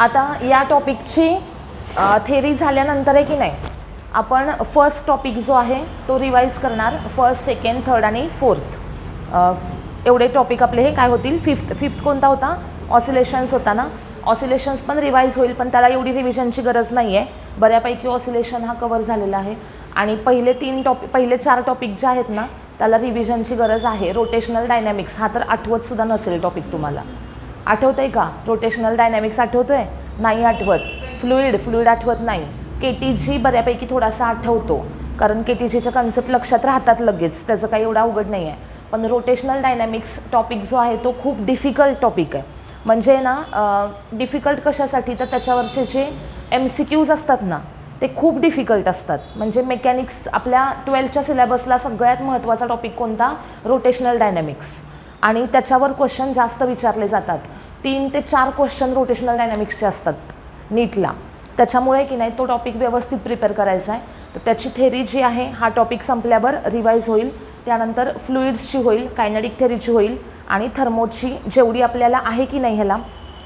आता या टॉपिकची थेरी झाल्यानंतर आहे की नाही आपण फर्स्ट टॉपिक जो आहे तो रिवाइज करणार. फर्स्ट, सेकंड, थर्ड आणि फोर्थ एवढे टॉपिक आपले हे काय होतील. फिफ्थ कोणता होता? ऑसिलेशन्स होता ना. ऑसिलेशन्स पण रिवाइज होईल, पण त्याला एवढी रिव्हिजनची गरज नाही आहे. बऱ्यापैकी ऑसिलेशन हा कवर झालेला आहे. आणि पहिले 4 टॉपिक जे आहेत ना त्याला रिव्हिजनची गरज आहे. रोटेशनल डायनॅमिक्स हा तर आठवतसुद्धा नसेल टॉपिक. तुम्हाला आठवतं आहे का? रोटेशनल डायनॅमिक्स आठवतो आहे? नाही आठवत. फ्लुईड आठवत नाही. KTG बऱ्यापैकी थोडासा आठवतो, कारण KTGच्या कन्सेप्ट लक्षात राहतात लगेच, त्याचं काही एवढा अवघड नाही आहे. पण रोटेशनल डायनॅमिक्स टॉपिक जो आहे तो खूप डिफिकल्ट टॉपिक आहे. म्हणजे ना डिफिकल्ट कशासाठी, तर त्याच्यावरचे जे MCQs असतात ना ते खूप डिफिकल्ट असतात. म्हणजे मेकॅनिक्स आपल्या 12च्या सिलेबसला सगळ्यात महत्त्वाचा टॉपिक कोणता? Rotational dynamics. आणि त्याच्यावर क्वेश्चन जास्त विचारले जातात. 3 ते 4 क्वेश्चन रोटेशनल डायनॅमिक्सचे असतात नीटला. त्याच्यामुळे की नाही तो टॉपिक व्यवस्थित प्रिपेअर करायचा आहे. तर त्याची थेरी जी आहे हा टॉपिक संपल्यावर रिवाईज होईल. त्यानंतर फ्लुइड्सची होईल, कायनेटिक थेरीची होईल आणि थर्मोची जेवढी आपल्याला आहे की नाही ह्याला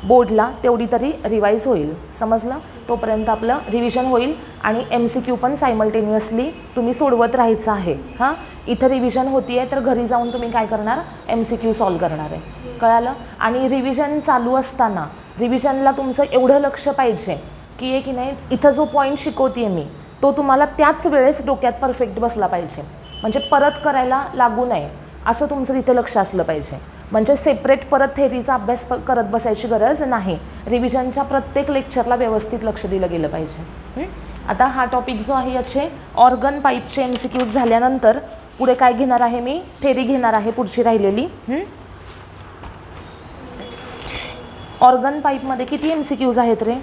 बोर्डला तेवढी तरी रिवाईज होईल. समजलं? तोपर्यंत आपलं रिव्हिजन होईल आणि MCQ पण सायमल्टेनियसली तुम्ही सोडवत राहायचं आहे. हां, इथं रिव्हिजन होती आहे तर घरी जाऊन तुम्ही काय करणार? MCQ सॉल्व करणार आहे. कळालं? आणि रिव्हिजन चालू असताना रिव्हिजनला तुमचं एवढं लक्ष पाहिजे की आहे की नाही इथं जो पॉईंट शिकवते मी तो तुम्हाला त्याच वेळेस डोक्यात परफेक्ट बसला पाहिजे. म्हणजे परत करायला लागू नये असं तुमचं तिथे लक्ष असलं पाहिजे. म्हणजे सेपरेट परत थेरीचा अभ्यास करत बसायची गरज नाही. रिव्हिजनच्या प्रत्येक लेक्चरला व्यवस्थित लक्ष दिलं गेलं पाहिजे. आता हा टॉपिक जो आहे याचे ऑर्गन पाईपचे MCQs झाल्यानंतर पुढे काय घेणार आहे मी? थेरी घेणार आहे पुढची राहिलेली. ऑर्गन पाईपमध्ये किती MCQs आहेत रे?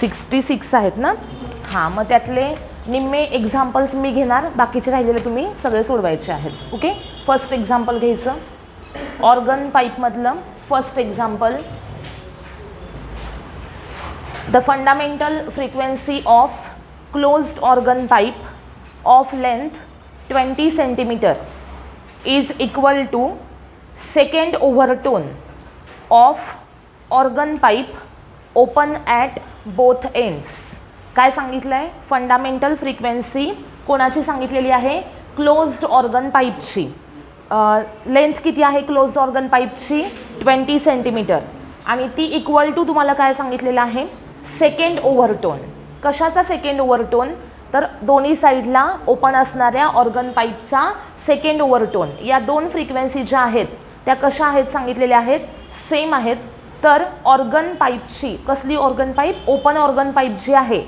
66 आहेत ना. हां, मग त्यातले निम्मे एक्झाम्पल्स मी घेणार, बाकीचे राहिलेले तुम्ही सगळे सोडवायचे आहेत. ओके, फर्स्ट एक्झाम्पल घ्यायचं ऑर्गन पाईपमधलं. First example, the fundamental frequency of closed organ pipe of length 20 centimetre is equal to second overtone of organ pipe open at both ends. काय सांगितलं आहे? फंडामेंटल फ्रिक्वेन्सी कोणाची सांगितलेली आहे? क्लोज्ड ऑर्गन पाईपची. Length किती आहे क्लोज्ड ऑर्गन पाईपची? 20 सेंटीमीटर. आणि ती इक्वल टू तुम्हाला काय सांगितलेलं आहे? सेकंड ओव्हरटोन. कशाचा सेकंड ओव्हरटोन? तर दोन्ही साईडला ओपन असणाऱ्या ऑर्गन पाईपचा सेकंड ओव्हरटोन. या 2 फ्रिक्वेन्सी ज्या आहेत त्या कशा आहेत सांगितलेल्या आहेत? सेम आहेत. तर ऑर्गन पाईपची, कसली organ pipe? Open organ pipe जी आहे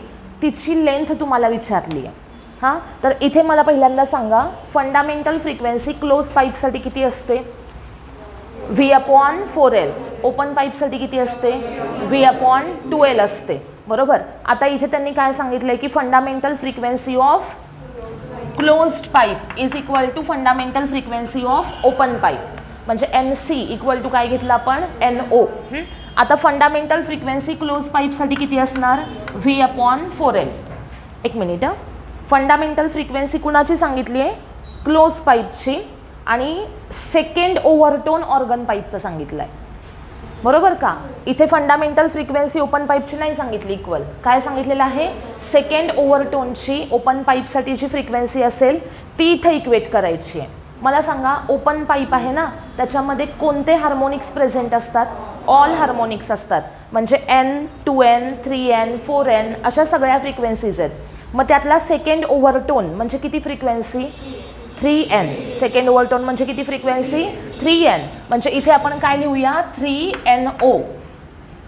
तिची लेंथ तुम्हाला विचारली आहे. हां, तर इथे मला पहिल्यांदा सांगा फंडामेंटल फ्रिक्वेन्सी क्लोज पाईपसाठी किती असते? V/4L. ओपन पाईपसाठी किती असते? V/2L असते. बरोबर. आता इथे त्यांनी काय सांगितलं आहे की fundamental frequency of closed pipe is equal to fundamental frequency of open pipe. म्हणजे MC इक्वल टू काय घेतलं आपण? NO. आता फंडामेंटल फ्रिक्वेन्सी क्लोज पाईपसाठी किती असणार? V/4L. एक मिनिट. फंडामेंटल फ्रिक्वेन्सी कुणाची सांगितली आहे? क्लोज पाईपची. आणि सेकंड ओव्हरटोन ऑर्गन पाईपचं सांगितलं आहे. बरोबर का? इथे फंडामेंटल फ्रिक्वेन्सी ओपन पाईपची नाही सांगितली इक्वल. काय सांगितलेलं आहे? सेकंड ओव्हरटोनची ओपन पाईपसाठी जी फ्रिक्वेन्सी असेल ती इथे इक्वेट करायची आहे. मला सांगा ओपन पाईप आहे ना त्याच्यामध्ये कोणते हार्मोनिक्स प्रेझेंट असतात? ऑल हार्मोनिक्स असतात. म्हणजे N, 2N, 3N, 4N अशा सगळ्या फ्रिक्वेन्सीज आहेत. मग त्यातला सेकंड ओव्हरटोन म्हणजे किती फ्रिक्वेन्सी? 3N. सेकंड ओव्हरटोन म्हणजे किती फ्रिक्वेन्सी? 3N. म्हणजे इथे आपण काय लिहूया? 3NO.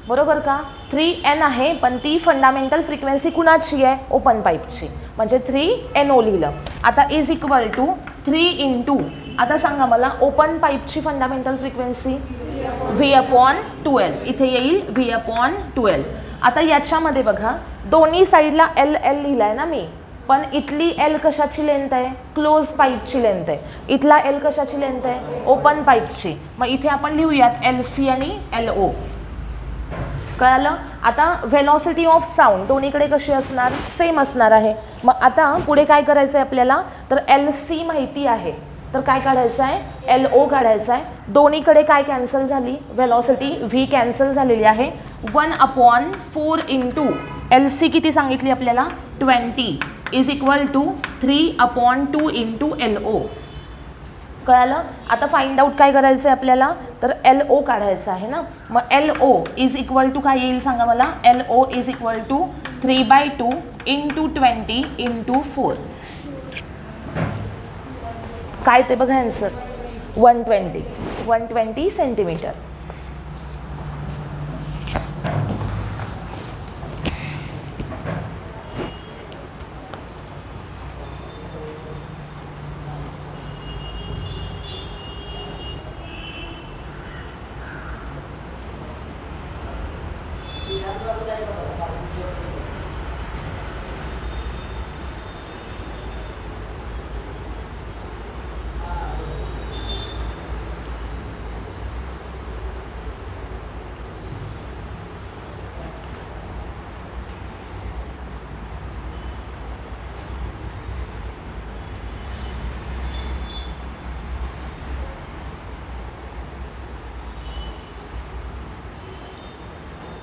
बरोबर का? 3N आहे पण ती फंडामेंटल फ्रिक्वेन्सी कुणाची आहे? ओपन पाईपची. म्हणजे 3NO लिहिलं. आता इज इक्वल टू 3 इंटू, आता सांगा मला ओपन पाईपची फंडामेंटल फ्रिक्वेन्सी V/2L. इथे येईल V/2L. आता याच्यामध्ये बघा दोन्ही साईडला LL लिहिला आहे ना मी, पण इथली L कशाची लेंथ आहे? क्लोज पाईपची लेंथ आहे. इथला L कशाची लेंथ आहे? ओपन पाईपची. मग इथे आपण लिहूयात LC आणि LO. कळालं? आता व्हेलॉसिटी ऑफ साऊंड दोन्हीकडे कशी असणार? सेम असणार आहे. मग आता पुढे काय करायचं आहे आपल्याला? तर LC माहिती आहे. तर काय काढायचं आहे, एल ओ काढायचा आहे. दोन्हीकडे काय कॅन्सल झाली, व्हेलॉसिटी व्ही कॅन्सल झालेली आहे. 1/4 इंटू एल सी किती सांगितली आपल्याला 20 is equal to 3/2 into L O. कळालं. आता फाइंड आउट काय करायचं आहे आपल्याला, तर एल ओ काढायचं आहे ना. मग L O is equal to काय येईल सांगा मला, L O is equal to 3/2 into 20 into 4. काय ते बघा आन्सर 120 सेंटीमीटर.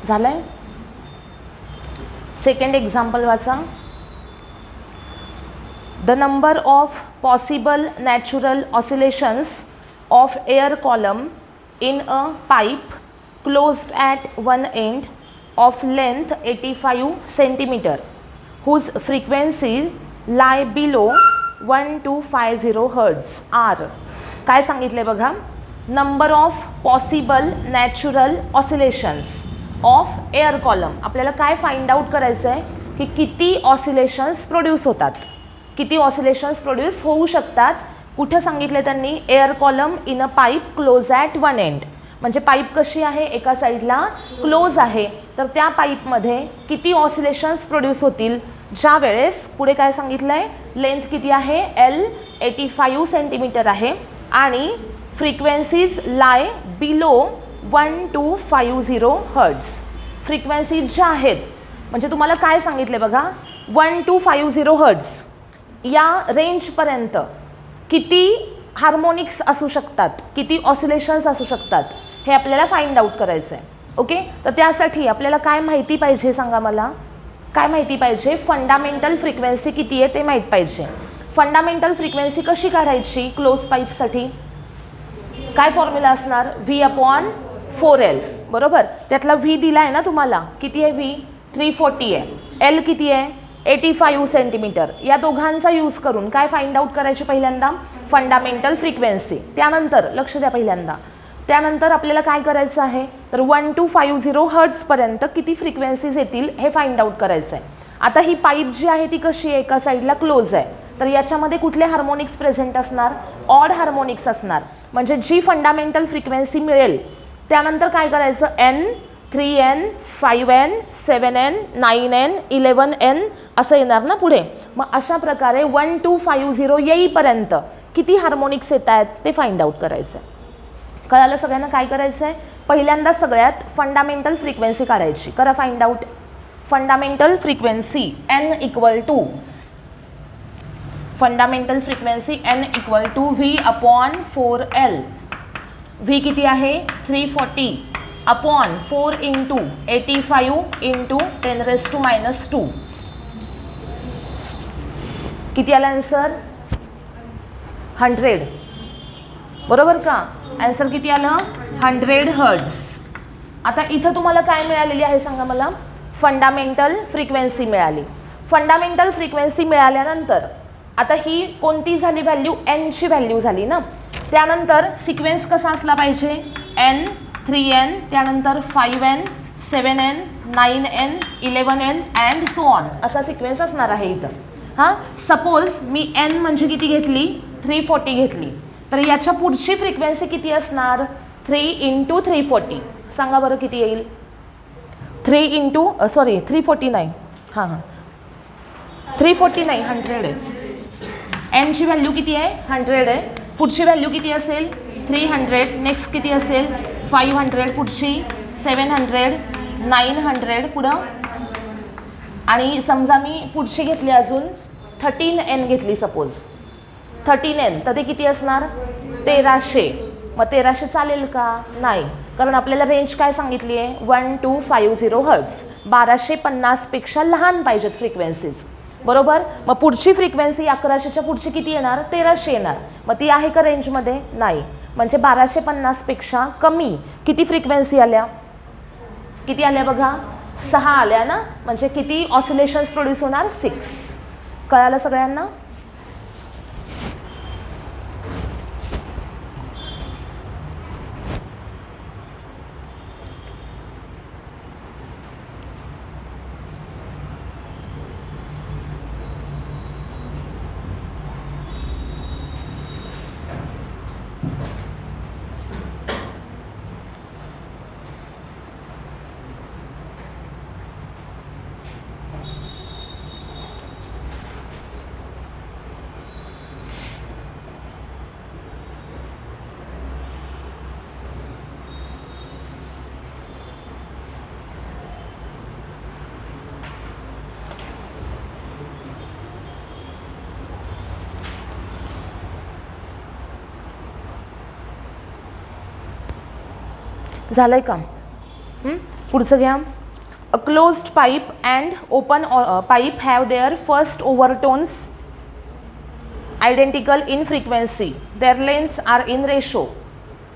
झालंय. सेकंड एक्झाम्पल वाचा. The number of possible natural oscillations of air column in a pipe closed at one end of length 85 centimetre whose frequency lie below 1250 hertz are. काय सांगितले बघा, number of possible natural oscillations of air column. आपल्याला काय find out करायचं आहे की किती oscillations produce होतात, किती ऑसिलेशन्स प्रोड्यूस होऊ शकतात. कुठं सांगितले त्यांनी, air column in a pipe close at one end. म्हणजे पाईप कशी आहे, एका साईडला क्लोज आहे, तर त्या पाईपमध्ये किती ऑसिलेशन्स प्रोड्यूस होतील, ज्या वेळेस पुढे काय सांगितलं आहे, लेंथ किती आहे, एल 85 सेंटीमीटर आहे आणि फ्रिक्वेन्सीज लाय बिलो 1250 हर्ट्ज. फ्रिक्वेन्सीज ज्या आहेत, म्हणजे तुम्हाला काय सांगितले बघा, 1250 हर्ट्ज या रेंजपर्यंत किती हार्मोनिक्स असू शकतात, किती ऑसिलेशन्स असू शकतात, हे आपल्याला फाइंड आउट करायचं आहे. ओके, तर त्यासाठी आपल्याला काय माहिती पाहिजे सांगा मला, काय माहिती पाहिजे, फंडामेंटल फ्रिक्वेन्सी किती आहे ते माहीत पाहिजे. फंडामेंटल फ्रिक्वेन्सी कशी काढायची क्लोज पाईपसाठी, काय फॉर्म्युला असणार, V/4L. बरोबर, त्यातला V दिला आहे ना तुम्हाला, किती आहे V 340 आहे, L किती आहे 85 सेंटीमीटर. या दोघांचा यूज करून काय फाइंड आउट करायची, पहिल्यांदा फंडामेंटल फ्रिक्वेन्सी, त्यानंतर लक्ष द्या पहिल्यांदा, त्यानंतर आपल्याला काय करायचं आहे, तर 1250 हर्ट्जपर्यंत किती फ्रिक्वेन्सीज येतील हे फाइंड आउट करायचं आहे. आता ही पाईप जी आहे ती कशी आहे, एका साईडला क्लोज आहे, तर याच्यामध्ये कुठले हार्मोनिक्स प्रेझेंट असणार, ऑड हार्मोनिक्स असणार. म्हणजे जी फंडामेंटल फ्रिक्वेन्सी मिळेल त्यानंतर काय करायचं, N 3N 5N 7N 9N 11N असं येणार ना पुढे. मग अशा प्रकारे 1250 येईपर्यंत किती हार्मोनिक्स येत आहेत ते फाइंड आउट करायचं आहे. कळालं सगळ्यांना काय करायचं आहे, पहिल्यांदा सगळ्यात फंडामेंटल फ्रिक्वेन्सी काढायची. करा find out. Fundamental frequency N equal to, fundamental frequency N equal to V/4L. V किती आहे 340 अपॉन 4 इंटू 85 इंटू 10⁻². किती आला आन्सर 100. बरोबर का, आन्सर किती आलं 100 हर्ट्ज. आता इथं तुम्हाला काय मिळालेली आहे सांगा मला, फंडामेंटल फ्रिक्वेन्सी मिळाली. फंडामेंटल फ्रिक्वेन्सी मिळाल्यानंतर आता ही कोणती झाली व्हॅल्यू, N ची व्हॅल्यू झाली ना. त्यानंतर सिक्वेन्स कसा असला पाहिजे, N 3N त्यानंतर 5N 7N 9N 11N and so on असा सिक्वेन्स असणार आहे इथं. हां, सपोज मी N म्हणजे किती घेतली 340 घेतली, तर याच्या पुढची फ्रिक्वेन्सी किती असणार 3 इंटू 340. सांगा बरं किती येईल, 3 इंटू 340 नाही, हां 340 नाही 100 आहे. N ची व्हॅल्यू किती आहे 100 आहे, पुढची व्हॅल्यू किती असेल 300, नेक्स्ट किती असेल 500, पुढची 700 900 पुढं, आणि समजा मी पुढची घेतली अजून 13N घेतली सपोज, 13N तर ते किती असणार 1300. मग 1300 चालेल का? नाही, कारण आपल्याला रेंज काय सांगितली आहे 1250 हर्ट्ज. 1250पेक्षा लहान पाहिजेत फ्रिक्वेन्सीज, बरोबर. मग पुढची फ्रिक्वेन्सी 1100च्या पुढची किती येणार 1300 येणार. मग ती आहे का रेंजमध्ये? नाही. म्हणजे 1250पेक्षा कमी किती फ्रिक्वेन्सी आल्या? किती आल्या बघा 6 आल्या ना. म्हणजे किती ऑसिलेशन्स प्रोड्यूस होणार 6. कळालं सगळ्यांना? झालंय का? पुढचं घ्या. A closed pipe and open pipe have their first overtones identical in frequency, their lengths are in ratio.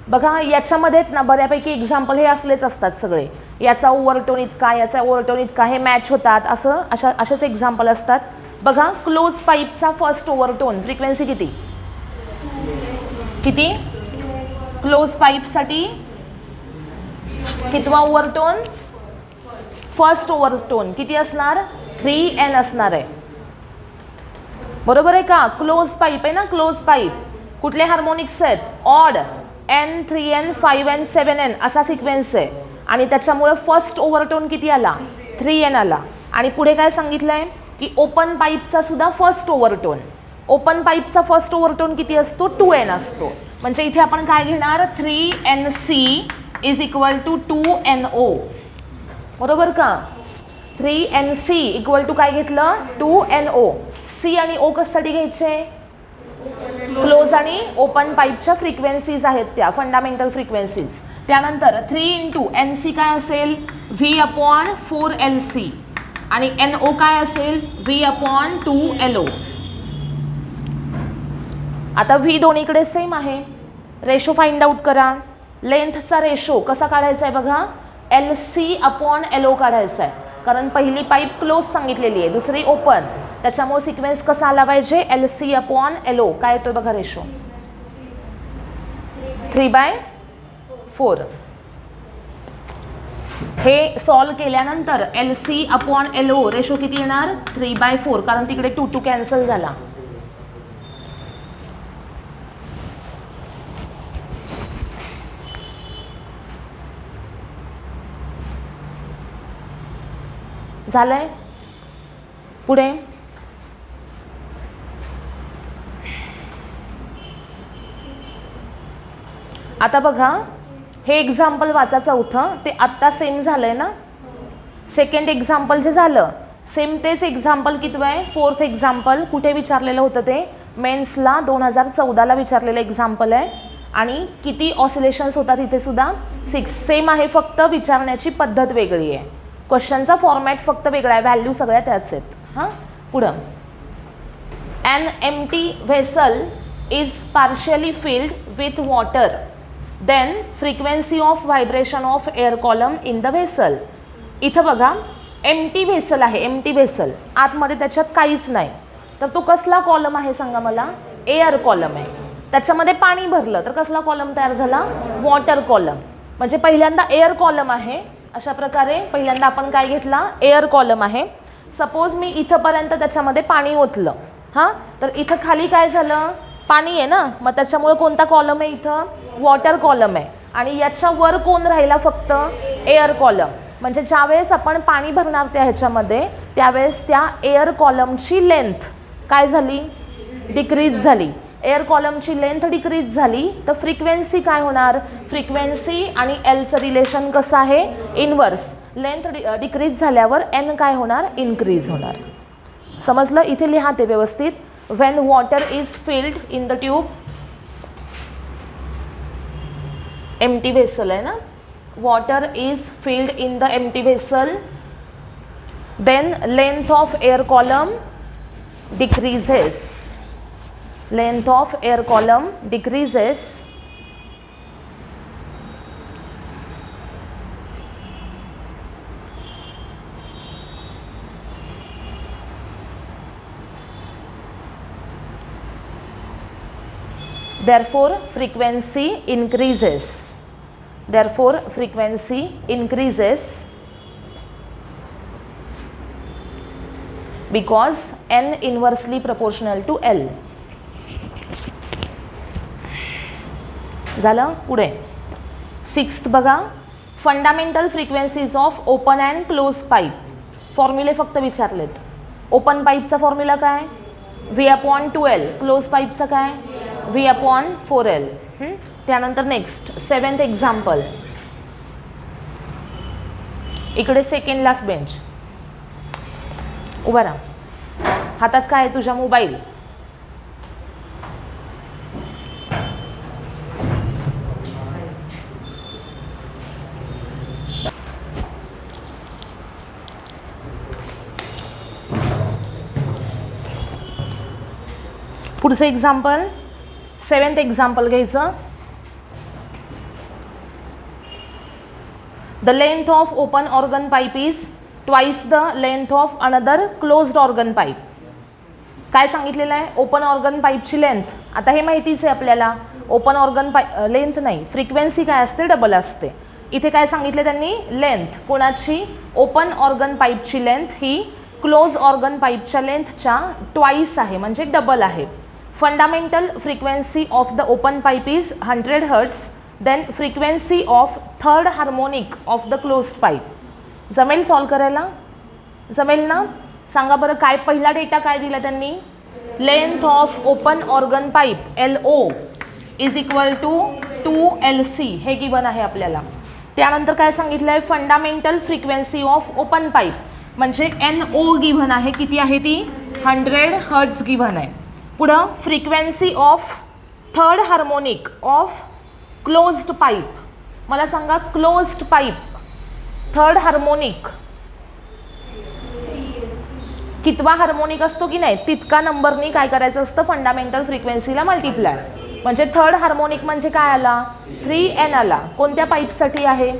बघा याच्यामध्ये ना बऱ्यापैकी एक्झाम्पल हे असलेच असतात सगळे. याचा ओव्हरटोन इतका, याचा ओव्हरटोन इतका, हे मॅच होतात, असं अशाच एक्झाम्पल असतात. बघा क्लोज पाईपचा फर्स्ट ओव्हरटोन फ्रिक्वेन्सी किती? किती? क्लोज पाईपसाठी कितवा ओव्हरटोन? फर्स्ट ओव्हरटोन किती असणार 3N असणार आहे, बरोबर आहे का? क्लोज पाईप आहे ना, क्लोज पाईप. कुठले हार्मोनिक्स आहेत? Odd. N 3N 5N 7N असा सिक्वेन्स आहे. आणि त्याच्यामुळे फर्स्ट ओव्हरटोन किती आला 3N आला. आणि पुढे काय सांगितलंय की ओपन पाईपचा सुद्धा फर्स्ट ओव्हरटोन, ओपन पाईपचा फर्स्ट ओव्हरटोन किती असतो 2N असतो. म्हणजे इथे आपण काय घेणार 3NC is equal to 2NO, बरोबर का? 3NC इक्वल टू काय घेतलं 2NO. C आणि O कशासाठी घ्यायचे? क्लोज आणि ओपन पाईपच्या फ्रिक्वेन्सीज आहेत त्या, फंडामेंटल फ्रिक्वेन्सीज. त्यानंतर 3 × NC काय असेल V/4LC आणि NO काय असेल V/2LO. आता V दोन्हीकडे सेम आहे. रेशो फाइंड आउट करा. लेंथचा रेशो कसा काढायचा आहे बघा LC/LO काढायचा आहे, कारण पहिली पाईप क्लोज सांगितलेली आहे, दुसरी ओपन. त्याच्यामुळे सिक्वेन्स कसा आला पाहिजे LC/LO. काय येतोय बघा रेशो 3/4. हे सॉल्व केल्यानंतर LC/LO रेशो किती येणार 3/4, कारण तिकडे 2 कॅन्सल झाला. झालंय? पुढे आता बघा हे एक्झाम्पल वाचा चौथं, ते आत्ता सेम झालंय ना. सेकंड एक्झाम्पल जे झालं सेम तेच एक्झाम्पल कितवं आहे 4th एक्झाम्पल. कुठे विचारलेलं होतं ते मेन्सला 2014ला विचारलेलं एक्झाम्पल आहे. आणि किती ऑसिलेशन्स होतात इथे सुद्धा 6. सेम आहे, फक्त विचारण्याची पद्धत वेगळी आहे. क्वेश्चनचा फॉर्मॅट फक्त वेगळा आहे, व्हॅल्यू सगळ्या त्याच आहेत. हां पुढं an empty vessel is partially filled with water, then frequency of vibration of air column in the vessel. इथं बघा एम्प्टी व्हेसल आहे, एम्प्टी व्हेसल आतमध्ये त्याच्यात काहीच नाही, तर तो कसला कॉलम आहे सांगा मला एअर कॉलम आहे. त्याच्यामध्ये पाणी भरलं तर कसला कॉलम तयार झाला वॉटर कॉलम. म्हणजे पहिल्यांदा एअर कॉलम आहे. अशा प्रकारे पहिल्यांदा आपण काय घेतला एअर कॉलम आहे. सपोज मी इथंपर्यंत त्याच्यामध्ये पाणी ओतलं, हां, तर इथं खाली काय झालं पाणी आहे ना, मग त्याच्यामुळे कोणता कॉलम आहे इथं वॉटर कॉलम आहे. आणि याच्यावर कोण राहिला फक्त एअर कॉलम. म्हणजे ज्यावेळेस आपण पाणी भरणार त्या ह्याच्यामध्ये त्यावेळेस त्या एअर कॉलमची लेंथ काय झाली डिक्रीज झाली. एअर कॉलमची लेंथ डिक्रीज झाली तर फ्रिक्वेन्सी काय होणार फ्रिक्वेन्सी आणि एलचं रिलेशन कसं आहे इनवर्स. लेंथ डिक्रीज झाल्यावर एन काय होणार इन्क्रीज होणार. समजलं? इथे लिहा ते व्यवस्थित. when water is filled in the tube, empty vessel है ना, water is filled in the empty vessel, then length of air column decreases, length of air column decreases, therefore frequency increases, therefore frequency increases because n inversely proportional to L. झालं. पुढे 6th बघा, fundamental frequencies of open and close pipe. फॉर्म्युले फक्त विचारलेत. Open पाईपचा formula काय, V/2L. Close पाईपचा काय, V/4L. त्यानंतर next 7th example. इकडे सेकंड लास्ट बेंच. उभा राहा. हातात काय आहे तुझ्या, मोबाईल. पुढचं एक्झाम्पल 7th एक्झाम्पल घ्यायचं. The length of open organ pipe is twice the length of another closed organ pipe. काय सांगितलेलं आहे, ओपन ऑर्गन पाईपची लेंथ. आता हे माहितीच आहे आपल्याला, ओपन ऑर्गन पाईप लेंथ नाही, फ्रिक्वेन्सी काय असते, डबल असते. इथे काय सांगितले त्यांनी, लेंथ कोणाची, ओपन ऑर्गन पाईपची लेंथ ही क्लोज ऑर्गन पाईपच्या लेंथच्या ट्वाइस आहे, म्हणजे डबल आहे. Fundamental frequency of the open pipe is 100 hertz, then frequency of third harmonic of the closed pipe. जमेल सॉल्व करायला, जमेल ना. सांगा बरं, काय पहिला डेटा काय दिला त्यांनी, length of open organ pipe LO is equal to 2LC हे गिवन आहे आपल्याला. त्यानंतर काय सांगितलं आहे, fundamental frequency of open pipe म्हणजे NO गिवन आहे, किती आहे ती, 100 हर्ट्स गिवन आहे. पुढं frequency of third harmonic of closed pipe. मला सांगा, क्लोज्ड पाईप थर्ड हार्मोनिक कितवा हार्मोनिक असतो की नाही, तितका नंबरनी काय करायचं असतं, फंडामेंटल फ्रिक्वेन्सीला मल्टिप्लाय. म्हणजे थर्ड हार्मोनिक म्हणजे काय आला, 3N आला. कोणत्या पाईपसाठी आहे,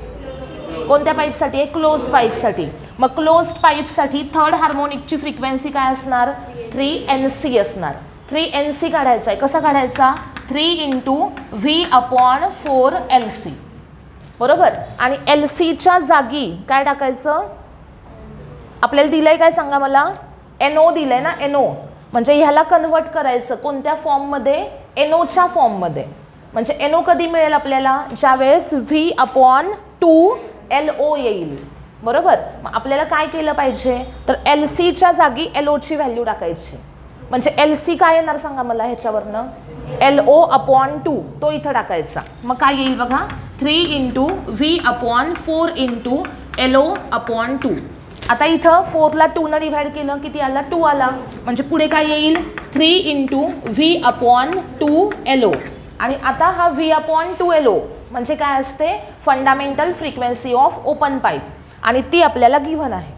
कोणत्या पाईपसाठी आहे, क्लोज पाईपसाठी. मग क्लोज्ड पाईपसाठी थर्ड हार्मोनिकची फ्रिक्वेन्सी काय असणार, 3NC असणार. 3NC काढायचा आहे, कसा काढायचा, 3 × V/4LC. बरोबर. आणि LCच्या जागी काय टाकायचं, आपल्याला दिलंय काय सांगा मला, NO दिलंय ना, NO. म्हणजे ह्याला कन्वर्ट करायचं कोणत्या फॉर्ममध्ये, NOच्या फॉर्ममध्ये. म्हणजे NO कधी मिळेल आपल्याला, ज्यावेळेस V/2LO येईल. बरोबर. मग आपल्याला काय केलं पाहिजे, तर LCच्या जागी LOची व्हॅल्यू टाकायची. म्हणजे LC काय येणार सांगा मला ह्याच्यावरनं, LO/2 तो इथं टाकायचा. मग काय येईल बघा, 3 × V/4 × LO/2. आता इथं 4ला 2 डिवाइड केलं, किती आला, 2 आला. म्हणजे पुढे काय येईल, 3 × V/2LO. आणि आता हा V/2LO म्हणजे काय असते, fundamental frequency of open pipe, आणि ती आपल्याला गिव्हन आहे.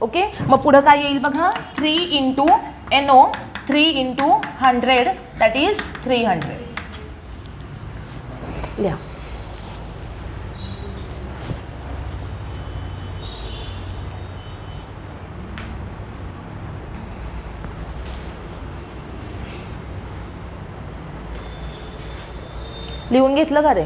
ओके. मग पुढं काय येईल बघा, 3 × NO, 3 × 100 दॅट इज 300. लिहा. लिहून घेतलं का रे,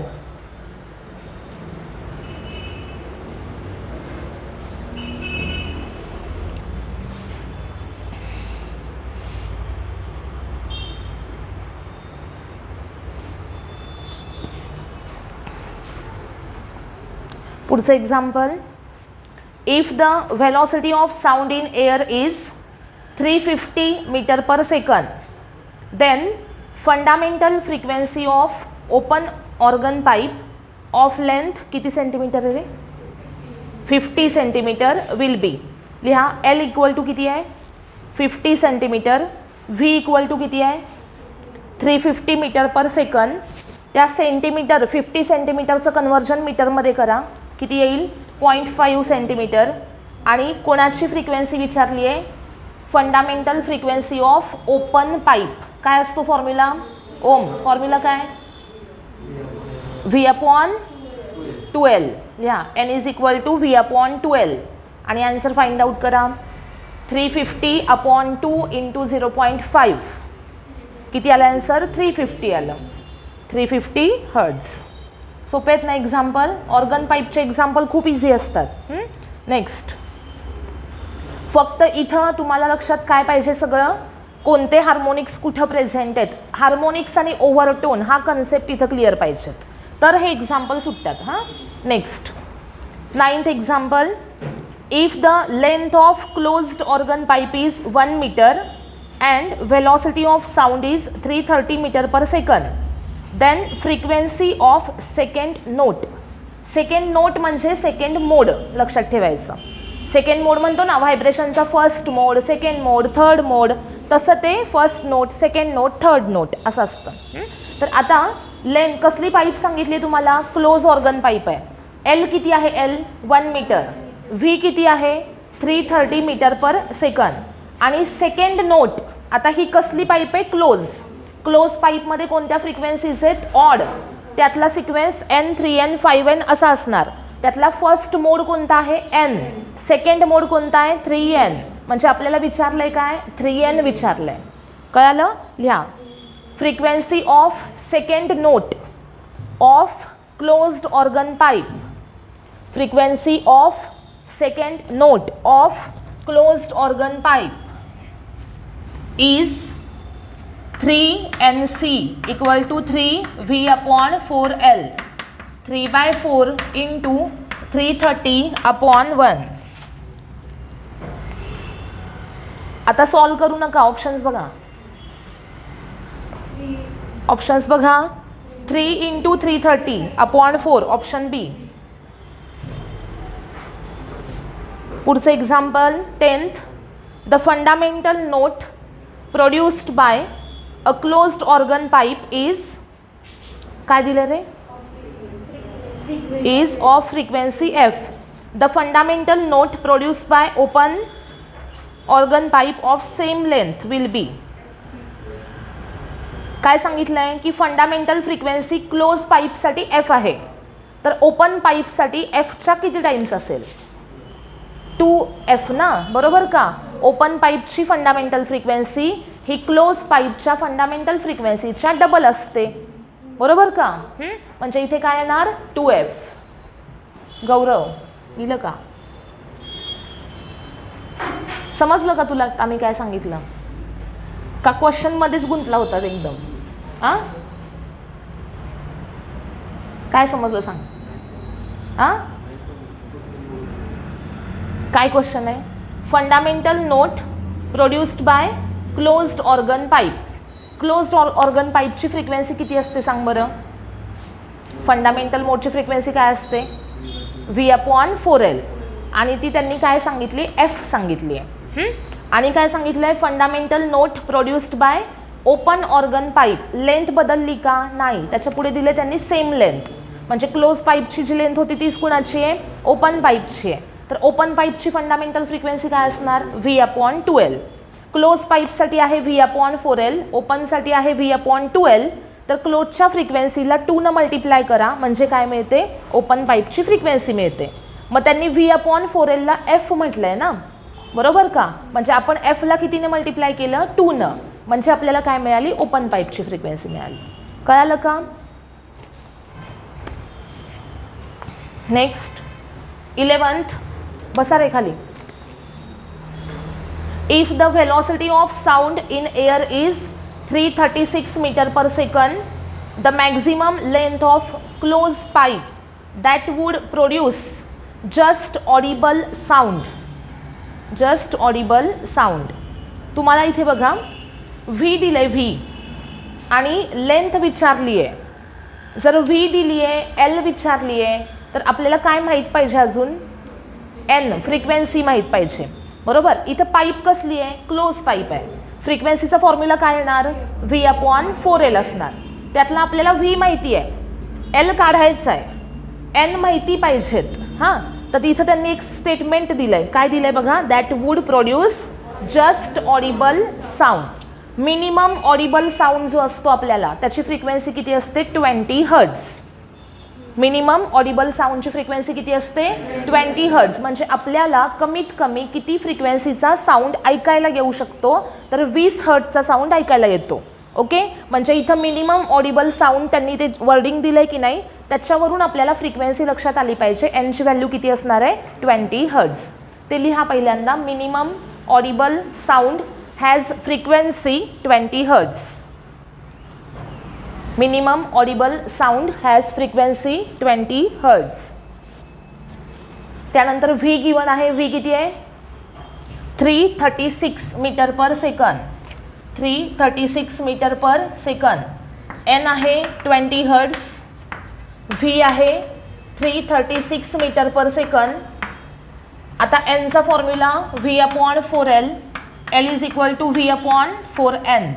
पुढचं example. If the velocity of sound in air is 350 metre per second, then fundamental frequency of open organ pipe of length किती सेंटीमीटर आहे रे, 50 सेंटीमीटर विल बी. लिहा, L इक्वल टू किती आहे, 50 सेंटीमीटर. व्ही इक्वल टू किती आहे 350 metre per second. त्या centimetre 50 सेंटीमीटरचं conversion मीटरमध्ये करा, किती येईल 0.5 सेंटीमीटर. आणि कोणाची फ्रिक्वेन्सी विचारली आहे, fundamental frequency of open pipe. काय असतो फॉर्म्युला, ओम. फॉर्म्युला काय, V/12 लिहा, n is equal to V/12. आणि आन्सर फाइंड आउट करा, 350/2 इंटू 0.5 किती आलं आन्सर, 350 आलं. 350 हर्ट्ज. सोपे आहेत ना एक्झाम्पल. ऑर्गन पाईपचे एक्झाम्पल खूप इझी असतात. नेक्स्ट, फक्त इथं तुम्हाला लक्षात काय पाहिजे सगळं, कोणते हार्मोनिक्स कुठं प्रेझेंट आहेत. हार्मोनिक्स आणि ओव्हरटोन हा कन्सेप्ट इथं क्लिअर पाहिजेत, तर हे एक्झाम्पल सुटतात. हां, next 9th example. If the length of closed organ pipe is 1 metre and velocity of sound is 330 metre per second, then frequency of second note. Second note म्हणजे second mode लक्षात ठेवायचं. Second mode म्हणतो ना व्हायब्रेशनचा, first mode, second mode, third mode, तसं ते first note, second note, third note असं असतं. तर आता लेंथ कसली पाईप सांगितली तुम्हाला, क्लोज ऑर्गन पाईप आहे. एल किती आहे, एल 1 मीटर. व्ही किती आहे 330 मीटर पर सेकंद. आणि सेकंड नोट, आता ही कसली पाईप आहे, क्लोज. क्लोज पाईपमध्ये कोणत्या फ्रिक्वेन्सीज आहेत, ऑड. त्यातला सिक्वेन्स n 3n 5n असा असणार. त्यातला फर्स्ट मोड कोणता आहे, n. सेकंड मोड कोणता आहे, 3n. म्हणजे आपल्याला विचारलंय काय, 3n विचारलंय. कळालं, लिहा. Frequency of second note of closed organ pipe. Frequency of second note of closed organ pipe is 3nc equal to 3V/4L. 3/4 into 330/1. आता सॉल्व करू नका, ऑप्शन्स बघा. ऑप्शन्स बघा, 3 इंटू 330/4 ऑप्शन बी. पुढचं example 10th. The fundamental note produced bye a closed organ pipe is, काय दिलं रे, is of frequency f. The fundamental note produced by open organ pipe of same length will be. काय सांगितलंय की fundamental frequency close पाईपसाठी f आहे, तर open पाईपसाठी fच्या किती times असेल, 2f ना, बरोबर का. ओपन पाईपची फंडामेंटल फ्रिक्वेन्सी ही क्लोज पाईपच्या फंडामेंटल फ्रिक्वेन्सीच्या डबल असते, बरोबर का. म्हणजे इथे काय येणार 2f. गौरव लिहिलं का, समजलं का तुला आम्ही काय सांगितलं का, क्वेश्चन मध्येच गुंतला होता एकदम. हां, काय समजलं सांग. हां, काय क्वेश्चन आहे, fundamental note produced by closed organ pipe. Closed organ पाईपची फ्रिक्वेन्सी किती असते सांग बरं. फंडामेंटल मोडची फ्रिक्वेन्सी काय असते, V/4L. आणि ती त्यांनी काय सांगितली, f सांगितली आहे. आणि काय सांगितलं आहे, fundamental note produced bye open organ pipe. Length बदलली का, नाही. त्याच्या पुढे दिले त्यांनी सेम लेंथ. म्हणजे क्लोज पाईपची जी लेंथ होती तीच कुणाची आहे, ओपन पाईपची आहे. तर ओपन पाईपची फंडामेंटल फ्रिक्वेन्सी काय असणार, V/12. क्लोज पाईपसाठी आहे V/4L, ओपनसाठी आहे V/12. तर क्लोजच्या फ्रिक्वेन्सीला 2 न मल्टिप्लाय करा म्हणजे काय मिळते, ओपन पाईपची फ्रिक्वेन्सी मिळते. मग त्यांनी V/4L ला f म्हटलं आहे ना, बरोबर का. म्हणजे आपण f ला कितीने मल्टिप्लाय केलं, 2 न. म्हणजे आपल्याला काय मिळाली, ओपन पाईपची फ्रिक्वेन्सी मिळाली. कळालं का. Next 11th. बसा रे खाली. If the velocity of sound in air is 336 meter per second, the maximum length of closed pipe that would produce just audible sound. Just audible sound. तुम्हाला इथे बघा V दिले, V आणि लेंथ विचारली आहे. जर V दिली आहे, L विचारली आहे, तर आपल्याला काय माहीत पाहिजे अजून, N फ्रिक्वेन्सी माहीत पाहिजे, बरोबर. इथं पाईप कसली आहे, क्लोज पाईप आहे. फ्रिक्वेन्सीचा फॉर्म्युला काय येणार, व्ही अपॉन 4L असणार. त्यातला आपल्याला व्ही माहिती आहे, एल काढायचं आहे, एन माहिती पाहिजेत. हां, तर तिथं त्यांनी एक स्टेटमेंट दिलं आहे. काय दिलं आहे बघा, that would produce just audible sound. Minimum audible sound जो असतो आपल्याला त्याची फ्रिक्वेन्सी किती असते, 20 हर्ट्ज. मिनिमम ऑडिबल साऊंडची फ्रिक्वेन्सी किती असते, 20 हर्ट्ज. म्हणजे आपल्याला कमीत कमी किती फ्रिक्वेन्सीचा साऊंड ऐकायला येऊ शकतो, तर 20 हर्ट्जचा साऊंड ऐकायला येतो. ओके, म्हणजे इथं मिनिमम ऑडिबल साऊंड त्यांनी ते वर्डिंग दिलं आहे की नाही, त्याच्यावरून आपल्याला फ्रिक्वेन्सी लक्षात आली पाहिजे. एनची व्हॅल्यू किती असणार आहे, 20 हर्ट्ज. ते लिहा पहिल्यांदा, minimum audible sound has frequency 20 hertz. Minimum audible sound has frequency 20 hertz. त्यानंतर व्ही गिवन आहे, व्ही किती आहे, 336 metre per second. 336 metre per second. N आहे 20 हर्ट्ज, व्ही आहे 336 मीटर पर सेकंद. आता एनचा formula V upon 4L, L is equal to V upon 4N.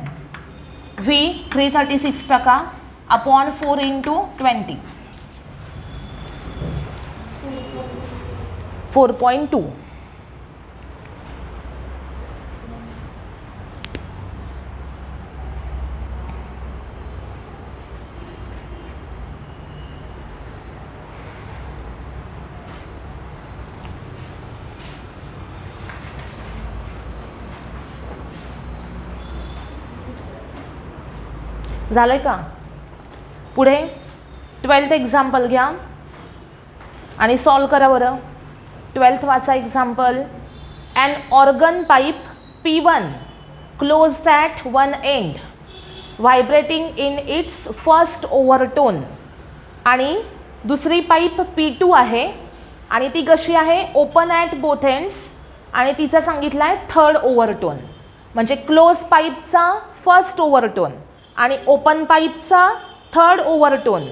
V 336 टका upon 4 into 20, 4.2. झालंय का? पुढे 12th एक्झाम्पल घ्या आणि सॉल्व करा बरं. 12th वाचा example. An organ pipe P1 closed at one end vibrating in its first overtone. आणि दुसरी पाईप P2 आहे आणि ती कशी आहे, ओपन ॲट बोथ एंड्स आणि तिचा सांगितला आहे थर्ड ओव्हरटोन. म्हणजे क्लोज पाईपचा फर्स्ट ओव्हरटोन आणि ओपन पाईपचा थर्ड ओव्हरटोन.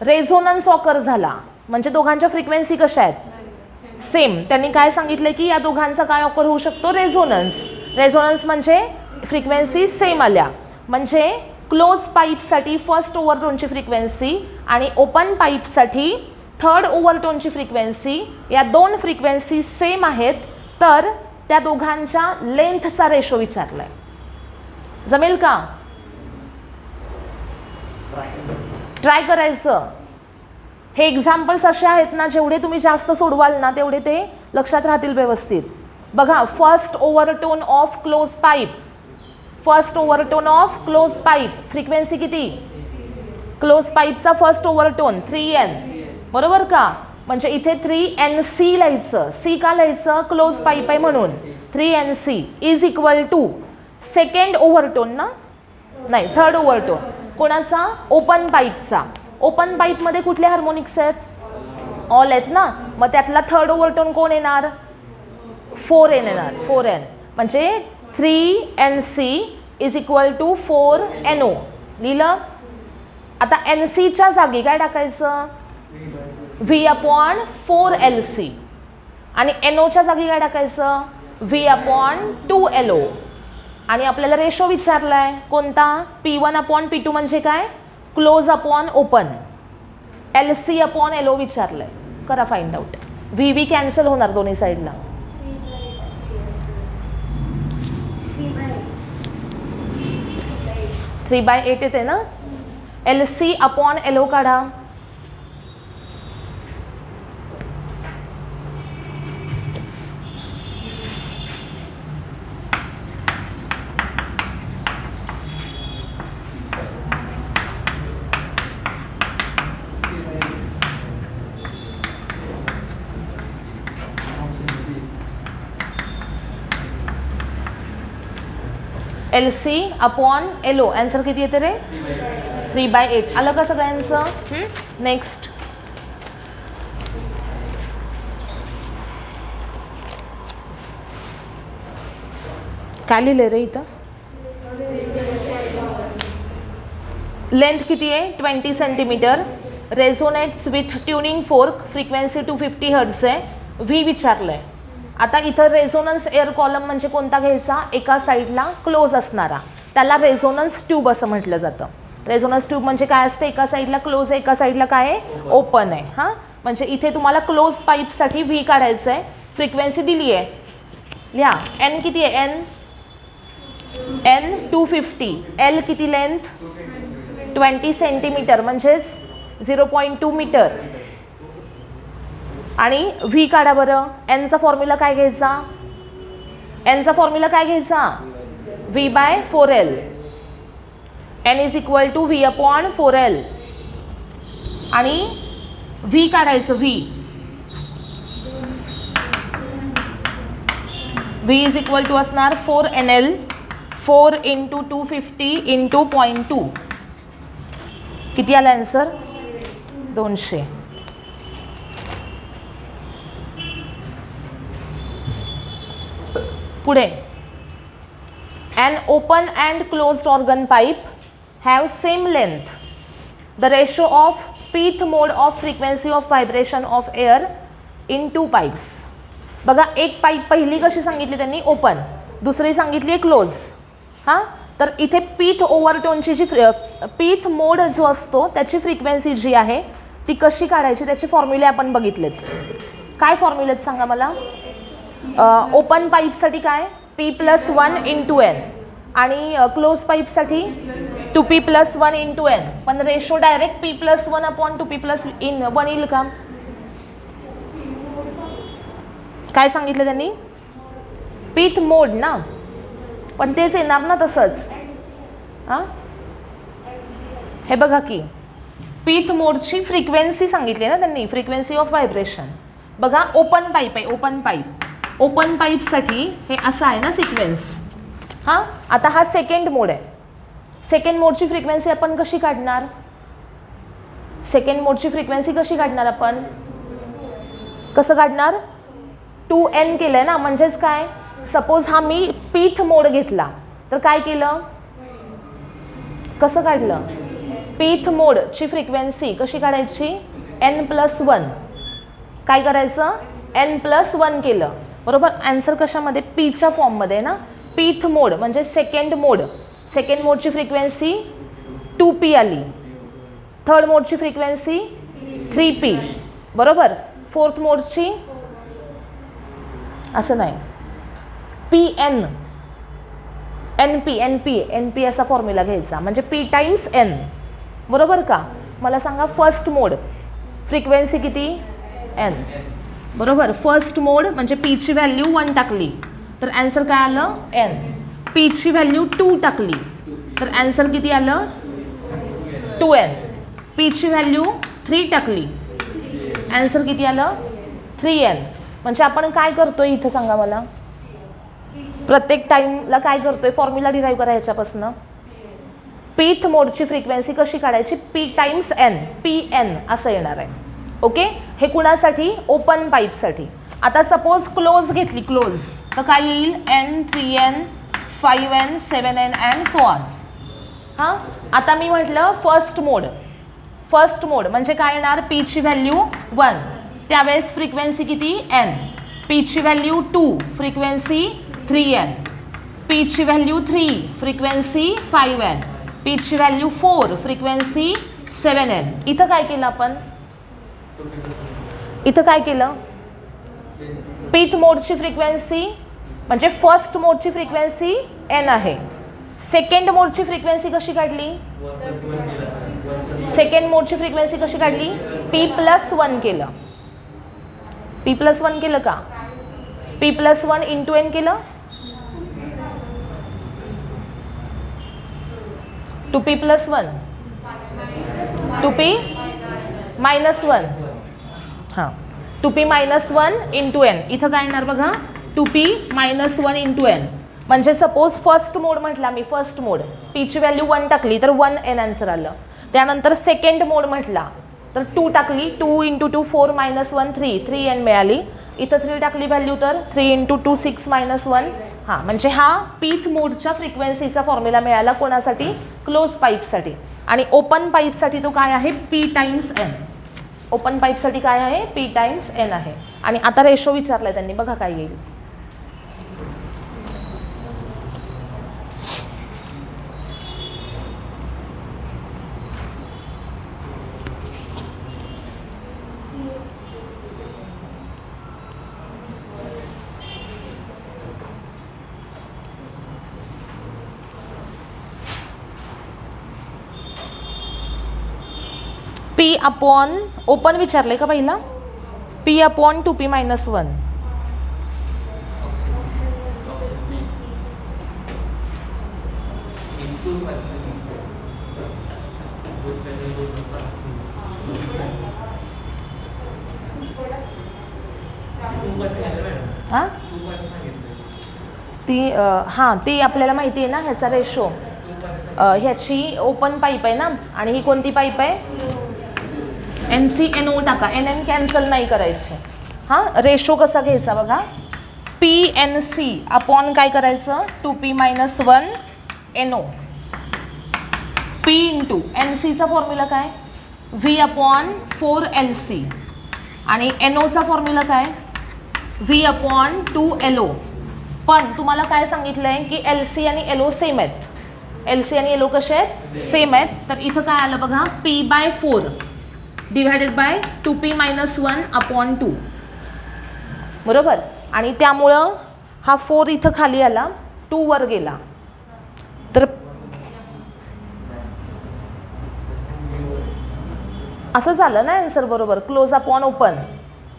रेझोनन्स ऑकर झाला, म्हणजे दोघांच्या फ्रिक्वेन्सी कशा आहेत, सेम. त्यांनी काय सांगितलं की या दोघांचा काय ऑकर होऊ शकतो, रेझोनन्स. रेझोनन्स म्हणजे फ्रिक्वेन्सी सेम आल्या. म्हणजे क्लोज पाईपसाठी फर्स्ट ओव्हरटोनची फ्रिक्वेन्सी आणि ओपन पाईपसाठी थर्ड ओव्हरटोनची फ्रिक्वेन्सी, या दोन फ्रिक्वेन्सी सेम आहेत. तर त्या दोघांच्या लेंथचा रेशो विचारलाय. जमेल का? ट्राय करायचं. हे एक्झाम्पल्स असे आहेत ना, जेवढे तुम्ही जास्त सोडवाल ना तेवढे ते लक्षात राहतील व्यवस्थित. बघा, first overtone of close pipe, first overtone of close pipe frequency किती, क्लोज पाईपचा फर्स्ट ओव्हरटोन 3N, बरोबर का? म्हणजे इथे 3NC लिहायचं. सी का लिहायचं, क्लोज पाईप आहे म्हणून. 3NC is equal to second overtone ना, नाही थर्ड ओव्हरटोन. कोणाचा, ओपन पाईपचा. ओपन पाईपमध्ये कुठले हार्मोनिक्स आहेत, ऑल आहेत ना. मग त्यातला थर्ड ओव्हरटोन कोण येणार, 4N येणार. 4N म्हणजे 3NC is equal to 4NO. लिहिलं. आता NCच्या जागी काय टाकायचं, V अपॉन 4LC. आणि NOच्या जागी काय टाकायचं, V अपॉन 2LO. आणि आपल्याला रेशो विचारलाय कोणता, P1 अपॉन P2 म्हणजे काय, close upon open. LC upon LO विचारलंय. करा फाइंड आउट. VV कॅन्सल होणार दोन्ही साईडला. 3/8 येते ना. LC अपॉन LO काढा. LC अपॉन LO आन्सर किती येते रे, 3/8. आलं का सगळ्यांचं? नेक्स्ट. काय लिहिलंय रे इथं, लेंथ किती आहे, 20 centimetre. Resonates with tuning fork, frequency 250 hertz आहे. व्ही विचारलंय. आता इथं रेझोनन्स एअर कॉलम म्हणजे कोणता घ्यायचा, एका साईडला क्लोज असणारा, त्याला रेझोनन्स ट्यूब असं म्हटलं जातं. रेझोनन्स ट्यूब म्हणजे काय असते, एका साईडला क्लोज आहे, एका साईडला काय आहे, ओपन आहे. हां, म्हणजे इथे तुम्हाला क्लोज पाईपसाठी व्ही काढायचं आहे. फ्रिक्वेन्सी दिली आहे, लिहा. एन किती आहे, एन 250. एल किती लेंथ 20 सेंटीमीटर म्हणजेच 0.2 मीटर. आणि व्ही काढा बरं. एनचा फॉर्म्युला काय घ्यायचा, एनचा फॉर्म्युला काय घ्यायचा, V by 4L. N is equal to V upon 4L. आणि व्ही काढायचं, व्ही इज इक्वल टू असणार 4NL. 4 × 250 × 0.2. किती आला आन्सर, 200. पुढे, an open and closed organ pipe have same length. The ratio of pith mode of frequency of vibration of air in two pipes. बघा, एक pipe पहिली कशी सांगितली त्यांनी, ओपन, दुसरी सांगितली क्लोज. हां, तर इथे पीथ ओव्हरटोनची जी पीथ मोड जो असतो त्याची फ्रिक्वेन्सी जी आहे ती कशी काढायची, त्याचे फॉर्म्युले आपण बघितलेत. काय फॉर्म्युलेत सांगा मला. ओपन पाईपसाठी काय, P+1 × N आणि क्लोज पाईपसाठी 2P+1 × N. पण ratio direct P+1 upon 2P+1 येईल का, काय सांगितलं त्यांनी, पीथ मोड ना, पण तेच येणार ना तसंच. हां, हे बघा की पीथ मोडची फ्रिक्वेन्सी सांगितली ना त्यांनी, फ्रिक्वेन्सी ऑफ व्हायब्रेशन. बघा, ओपन पाईप आहे, ओपन पाईप, ओपन पाईपसाठी हे असं आहे ना सिक्वेन्स. हां, आता हा सेकंड मोड आहे. सेकंड मोडची फ्रिक्वेन्सी आपण कशी काढणार, सेकंड मोडची फ्रिक्वेन्सी कशी काढणार आपण, कसं काढणार, 2N केलं आहे ना. म्हणजेच काय, सपोज हा मी पीथ मोड घेतला तर काय केलं, कसं काढलं, पीथ मोडची फ्रिक्वेन्सी कशी काढायची, N+1. काय करायचं, N+1 केलं, बरोबर. आन्सर कशामध्ये, पीच्या फॉर्ममध्ये ना. पीथ मोड म्हणजे सेकंड मोड, सेकंड मोडची फ्रिक्वेन्सी 2P आली, थर्ड मोडची फ्रिक्वेन्सी 3P, बरोबर. फोर्थ मोडची असं नाही, PN, NP असा फॉर्म्युला घ्यायचा, म्हणजे P × N, बरोबर का. मला सांगा, फर्स्ट मोड फ्रिक्वेन्सी किती, N, बरोबर. फर्स्ट मोड म्हणजे पीची व्हॅल्यू 1 टाकली तर आन्सर काय आलं, N. पीची व्हॅल्यू 2 टाकली तर आन्सर किती आलं, 2N. पीची व्हॅल्यू 3 टाकली, आन्सर किती आलं, 3N. म्हणजे आपण काय करतोय इथं सांगा मला, प्रत्येक टाईमला काय करतोय, फॉर्म्युला डिराईव्ह करा ह्याच्यापासून. पीथ मोडची फ्रिक्वेन्सी कशी काढायची, P × N, PN असं येणार आहे. ओके, हे कुणासाठी, ओपन पाईपसाठी. आता सपोज क्लोज घेतली, क्लोज, तर काय येईल, N, 3N, 5N, 7N and so on. हां, आता मी म्हटलं फर्स्ट मोड, फर्स्ट मोड म्हणजे काय येणार, पीची व्हॅल्यू 1, त्यावेळेस फ्रिक्वेन्सी किती, N. पीची व्हॅल्यू 2, फ्रिक्वेन्सी 3N. पीची व्हॅल्यू 3, फ्रिक्वेन्सी 5N. पीची व्हॅल्यू 4, फ्रिक्वेन्सी 7N. इथं काय केलं आपण, इथं काय केलं, पीथ मोडची फ्रिक्वेन्सी म्हणजे फर्स्ट मोडची फ्रिक्वेन्सी N आहे. सेकंड मोडची फ्रिक्वेन्सी कशी काढली, सेकंड मोडची फ्रिक्वेन्सी कशी काढली, P+1 केलं, P+1 केलं का, P+1 × N केलं, 2P+1, 2P-1. हां, 2P-1 × N. इथं काय येणार बघा, 2P-1 × N. म्हणजे सपोज फर्स्ट मोड म्हटला मी, फर्स्ट मोड, पीची व्हॅल्यू 1 टाकली तर 1N आन्सर आलं. त्यानंतर सेकंड मोड म्हटला तर 2 टाकली, 2 × 2 4 -1 3N मिळाली. इथं 3 टाकली व्हॅल्यू तर 3 × 2 6 -1. हां, म्हणजे हा पीथ मोडच्या फ्रिक्वेन्सीचा फॉर्म्युला मिळाला कोणासाठी, क्लोज पाईपसाठी. आणि ओपन पाईपसाठी तो काय आहे, P × N. ओपन पाईपसाठी काय आहे, P × N आहे. आणि आता रेशो विचारलाय त्यांनी, बघा काय येईल. पी अपॉन ओपन विचारलं आहे का पहिला, पी अपॉन 2p-1 हां ती हां ती आपल्याला माहिती आहे ना ह्याचा रेशो, ह्याची ओपन पाईप आहे ना आणि ही कोणती पाईप आहे, NC NO टाका, NN कॅन्सल नाही करायचे. हां रेशो कसा घ्यायचा बघा, PNC अपॉन काय करायचं 2p-1 NO, P इंटू NCचा फॉर्म्युला काय V अपॉन 4LC आणि NOचा फॉर्म्युला काय V अपॉन 2LO. पण तुम्हाला काय सांगितलं आहे की LC आणि LO सेम आहेत, LC आणि LO कसे आहेत सेम आहेत, तर इथं काय आलं बघा P/4 divided by 2p-1 upon 2 बरोबर. आणि त्यामुळं हा 4 इथं खाली आला, 2 वर गेला, तर असं झालं ना आन्सर बरोबर. क्लोज अपॉन ओपन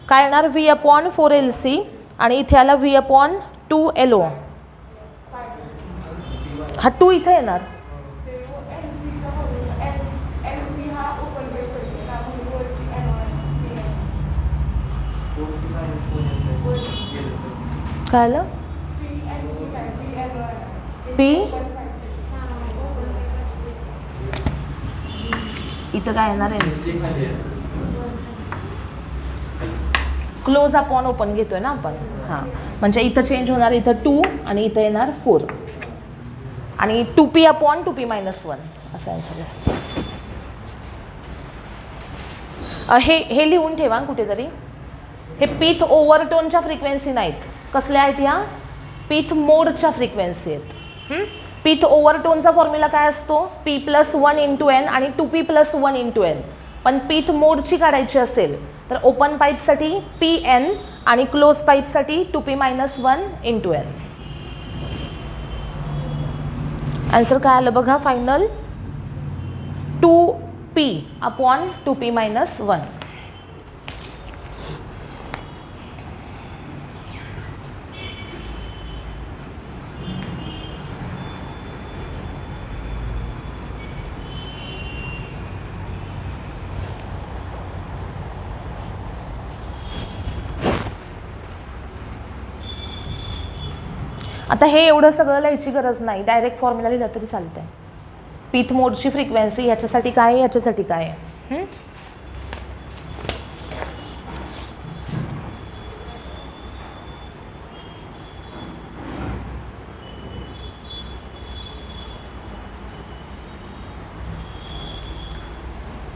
काय येणार V अपॉन 4LC आणि इथे आला V अपॉन 2LO. हा 2 इथं येणार, काय आलं P इथं काय येणार आहे, क्लोज अपॉन ओपन घेतोय ना आपण. हां म्हणजे इथं चेंज होणार, इथं 2 आणि इथं येणार 4 आणि 2p अपॉन 2p-1 असं आन्सर असतं. हे लिहून ठेवा कुठेतरी. हे पीथ ओव्हरटोनच्या फ्रिक्वेन्सी नाहीत, कसल्या आहेत ह्या पीथ मोडच्या फ्रिक्वेन्सी आहेत. पीथ ओव्हरटोनचा फॉर्म्युला काय असतो P+1 × N आणि 2p+1 × N. पण पीथ मोडची काढायची असेल तर ओपन पाईपसाठी PN आणि क्लोज पाईपसाठी 2p-1 × N. आन्सर काय आलं बघा फायनल 2p अपॉन 2p-1. आता हे एवढं सगळं लिहायची गरज नाही, डायरेक्ट फॉर्म्युला लिहिला तरी चालतं आहे. पीथ मोडची फ्रिक्वेन्सी ह्याच्यासाठी काय आहे, ह्याच्यासाठी काय आहे.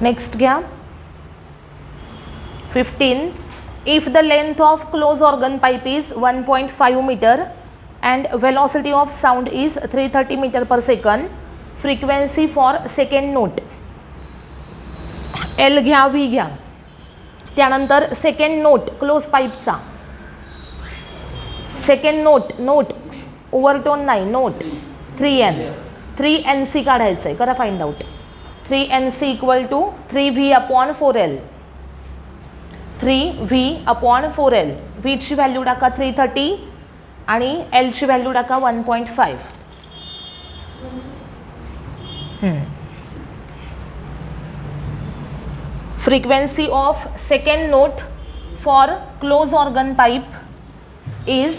नेक्स्ट घ्या 15. If the length of close organ pipe is 1.5 metre and velocity of sound is 330 meter per second, frequency for second note L घ्या V घ्या, त्यानंतर सेकंड नोट क्लोज पाईपचा सेकंड नोट ओव्हरटोन नाही, नोट 3NC काढायचं आहे, करा find out. 3NC = 3V upon 4L, 3V upon 4L. V ची value टाका 330 आणि L ची व्हॅल्यू टाका 1.5. Frequency of second note for close organ pipe is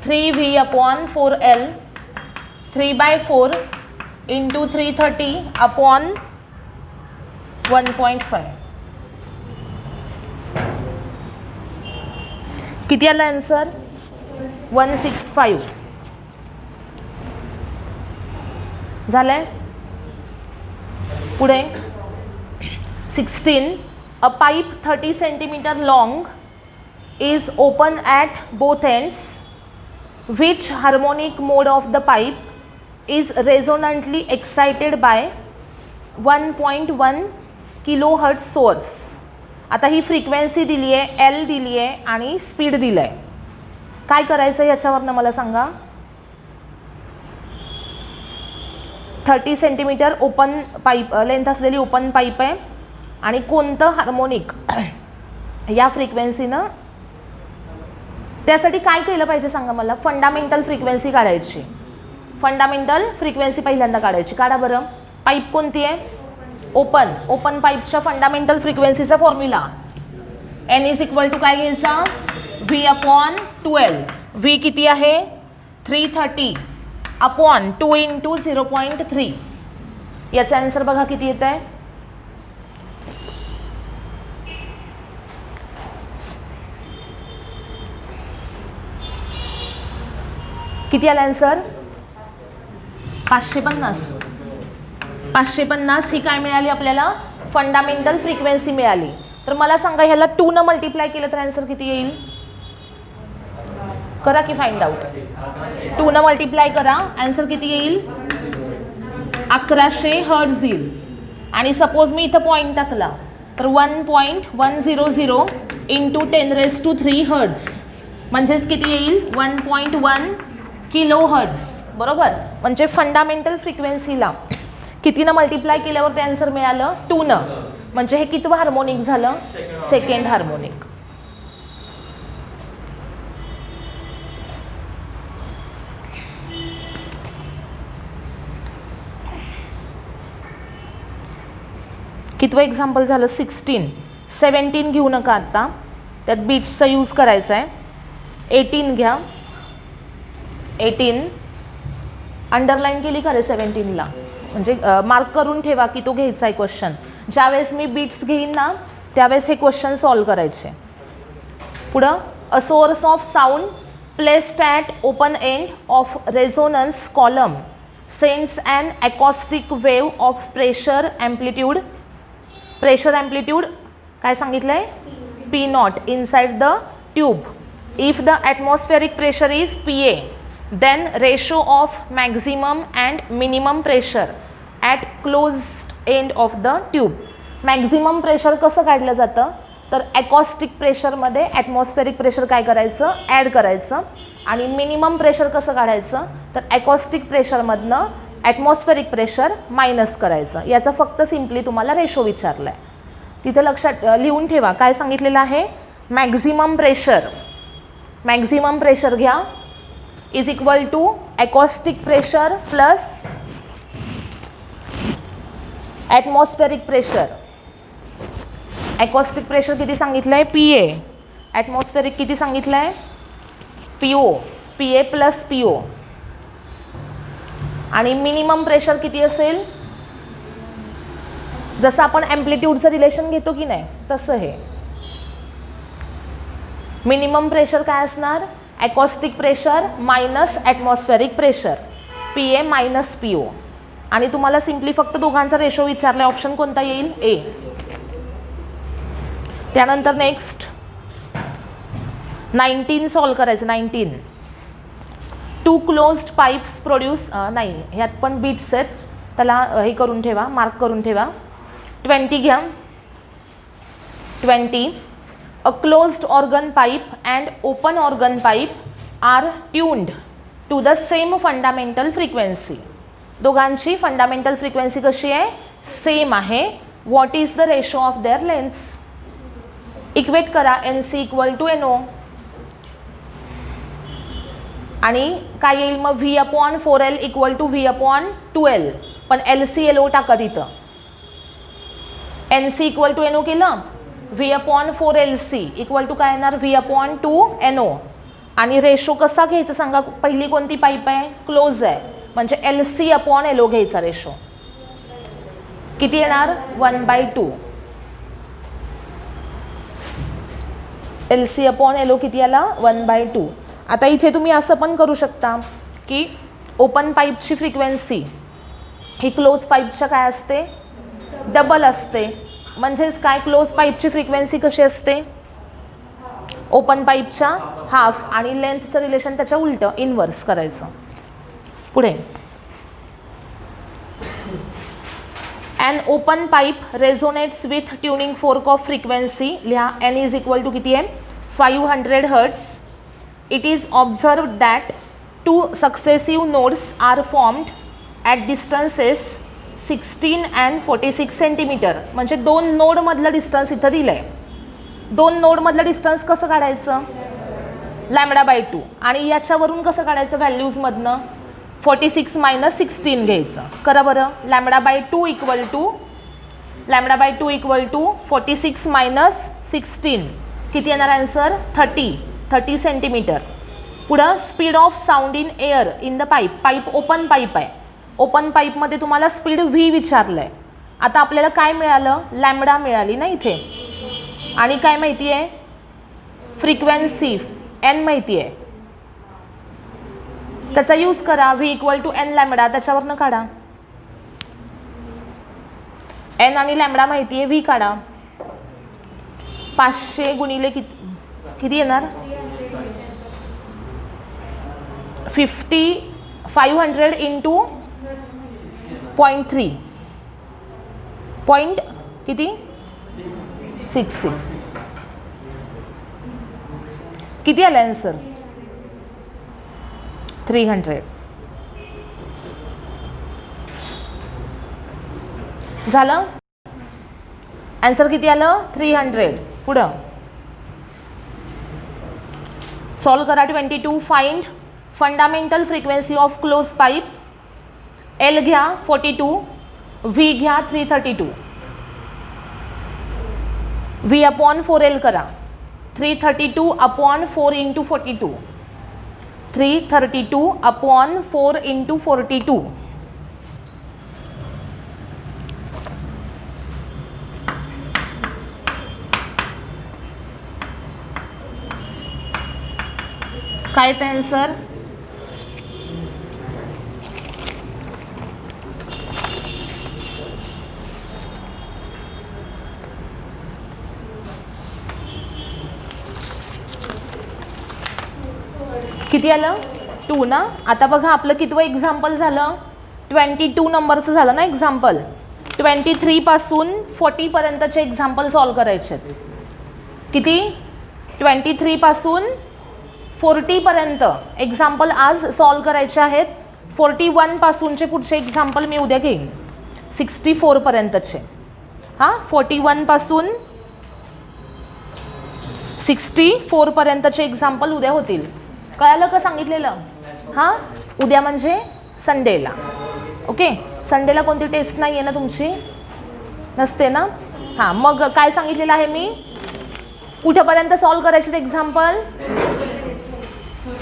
3V upon 4L, 3/4 × 330 upon 1.5. किती आला आन्सर 165. झालंय. पुढे 16. A pipe 30 centimetre long is open at both ends. Which harmonic mode of the pipe is resonantly excited by 1.1 kHz source. आता ही frequency दिली आहे, L दिली आहे आणि स्पीड दिलं आहे. काय करायचं याच्यावरनं मला सांगा. 30 सेंटीमीटर ओपन पाईप लेंथ असलेली ओपन पाईप आहे आणि कोणतं हार्मोनिक या फ्रिक्वेन्सीनं, त्यासाठी काय केलं पाहिजे सांगा मला. फंडामेंटल फ्रिक्वेन्सी काढायची. फंडामेंटल फ्रिक्वेन्सी पहिल्यांदा काढायची. काढा बरं. पाईप कोणती आहे? ओपन. ओपन पाईपच्या फंडामेंटल फ्रिक्वेन्सीचा formula n is equal to काय घ्यायचा? v upon 12. v किती आहे? 330 अपॉन 2 इंटू 0.3. याचा आन्सर बघा किती येत आहे. किती आला आन्सर? 550. 550 ही काय मिळाली आपल्याला? फंडामेंटल फ्रिक्वेन्सी मिळाली. तर मला सांगा ह्याला 2 न मल्टिप्लाय केलं तर आन्सर किती येईल? करा की फाइंड आउट. 2 न मल्टिप्लाय करा, आन्सर किती येईल? 1100 हर्ट्झ येईल. आणि सपोज मी इथं पॉईंट टाकला तर 1.100 इंटू 10⁻³ हर्ट्झ म्हणजेच किती येईल? 1.1 किलो हर्ट्झ. बरोबर. म्हणजे फंडामेंटल फ्रिक्वेन्सीला कितीनं मल्टिप्लाय केल्यावर ते आन्सर मिळालं? 2 न. म्हणजे हे कितवं हार्मोनिक झालं? Second harmonic. कितवं एक्झाम्पल झालं? 16. 17 घेऊ नका आत्ता, त्यात बीट्सचा यूज करायचा आहे. 18 घ्या. 18 अंडरलाईन केली का रे 17ला? म्हणजे मार्क करून ठेवा की तो घ्यायचा आहे क्वेश्चन. ज्यावेळेस मी बीट्स घेईन ना त्यावेळेस हे क्वेश्चन सॉल्व करायचे. पुढं, a source of sound placed at open end of resonance column sends an acoustic wave of pressure amplitude. Pressure amplitude काय सांगितलं आहे? P0 inside the tube. If the atmospheric pressure is PA, then ratio of maximum and minimum pressure at closed end of the tube. Maximum pressure कसं काढलं जातं? तर ॲकॉस्टिक प्रेशरमध्ये atmospheric pressure काय करायचं? Add करायचं. आणि मिनिमम प्रेशर कसं काढायचं? तर ॲकॉस्टिक प्रेशरमधनं ॲटमॉस्फेरिक प्रेशर मायनस करायचं. याचा फक्त सिम्पली तुम्हाला रेशो विचारला आहे. तिथे लक्षात लिहून ठेवा काय सांगितलेलं आहे. मॅक्झिमम प्रेशर, मॅक्झिमम प्रेशर घ्या is equal to acoustic pressure plus atmospheric pressure. Acoustic pressure किती सांगितलं आहे? PA. ॲटमॉस्फेरिक किती सांगितलं आहे? PO. PA plus PO. आणि मिनिमम प्रेशर किती असेल? जसं आपण ॲम्प्लिट्यूडचं रिलेशन घेतो की नाही तसं हे मिनिमम प्रेशर काय असणार? Acoustic pressure minus atmospheric pressure. PA minus PO. आणि तुम्हाला सिम्पली फक्त दोघांचा रेशो विचारला. ऑप्शन कोणता येईल? A. त्यानंतर नेक्स्ट 19 सॉल्व करायचं. 19. 2 क्लोज्ड पाईप्स प्रोड्यूस, नाही ह्यात पण बीट्स आहेत, त्याला हे करून ठेवा, मार्क करून ठेवा. 20 घ्या. 20. A closed organ pipe and open organ pipe are tuned to the same fundamental frequency. दोघांची फंडामेंटल फ्रिक्वेन्सी कशी आहे? सेम आहे. What is the ratio of their lengths? Equate करा. NC equal to NO. आणि काय येईल मग? V upon 4L equal to V upon 2L. पण LC LO टाका तिथं. NC इक्वल टू NO केलं. V upon 4LC equal to काय येणार? V upon 2NO. आणि रेशो कसा घ्यायचा सांगा? पहिली कोणती पाईप आहे? क्लोज आहे, म्हणजे LC अपॉन LO घ्यायचा रेशो. किती येणार? 1/2. LC अपॉन LO किती आला? 1/2. आता इथे तुम्ही असं पण करू शकता की ओपन पाईपची फ्रिक्वेन्सी ही क्लोज पाईपच्या काय असते? डबल असते. म्हणजेच काय? क्लोज पाईपची फ्रिक्वेन्सी कशी असते? ओपन पाईपच्या हाफ. आणि लेंथचं रिलेशन त्याच्या उलटं, इनवर्स करायचं. पुढे, an open pipe resonates with tuning fork of frequency. लिहा. N इज इक्वल टू किती आहे? 500 hertz. It is observed that 2 successive nodes are formed at distances 16 and 46 centimetre, म्हणजे 2 नोडमधलं डिस्टन्स इथं दिलं आहे. 2 नोडमधलं डिस्टन्स कसं काढायचं? λ/2. आणि याच्यावरून कसं काढायचं व्हॅल्यूजमधनं? 46 - 16 घ्यायचं. करा बरं. λ/2 इक्वल टू 46 - 16 किती येणार आन्सर? 30 सेंटीमीटर. पुढं speed of sound in air in the pipe open pipe आहे. ओपन पाईपमध्ये तुम्हाला स्पीड व्ही विचारलं आहे. आता आपल्याला काय मिळालं? लॅम्बडा मिळाली ना इथे. आणि काय माहिती आहे? फ्रिक्वेन्सी एन माहिती आहे. त्याचा यूज करा. V equal to N lambda, त्याच्यावरनं काढा. एन आणि लॅम्बडा माहिती आहे, व्ही काढा. 500 गुणिले किती येणार? 500 इंटू 0.3 पॉईंट किती? 66. किती आलं आन्सर? 300. झालं? आन्सर किती आलं? 300. पुढं सॉल्व करा. 22. Find fundamental frequency of close pipe. L घ्या 42, व्ही घ्या 332. व्ही अपॉन 4L करा. 332 अपॉन 4 इंटू 42. 332 upon 4 into 42. काय येतं आन्सर? किती आलं? 2 ना. आता बघा आपलं कितवं एक्झाम्पल झालं? 22 नंबरचं झालं ना एक्झाम्पल. 23 पासून 40 पर्यंतचे एक्झाम्पल सॉल्व करायचे. किती? 23 पासून 40 पर्यंत एक्झाम्पल आज सॉल्व करायचे आहेत. 41 पासूनचे पुढचे एक्झाम्पल मी उद्या घेईन. 64 पर्यंतचे. हां, 41 पासून 64 पर्यंतचे एक्झाम्पल उद्या होतील. कळालं का सांगितलेलं? हां, उद्या म्हणजे संडेला. ओके, संडेला कोणती टेस्ट नाही आहे ना तुमची? नसते ना. हां, मग काय सांगितलेलं आहे मी? कुठेपर्यंत सॉल्व करायचे एक्झाम्पल?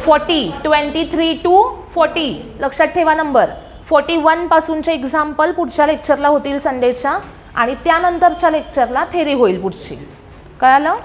40. 23 टू 40. लक्षात ठेवा नंबर. 41 पासूनचे एक्झाम्पल पुढच्या लेक्चरला होतील संडेच्या, आणि त्यानंतरच्या लेक्चरला थेरी होईल पुढची. कळालं?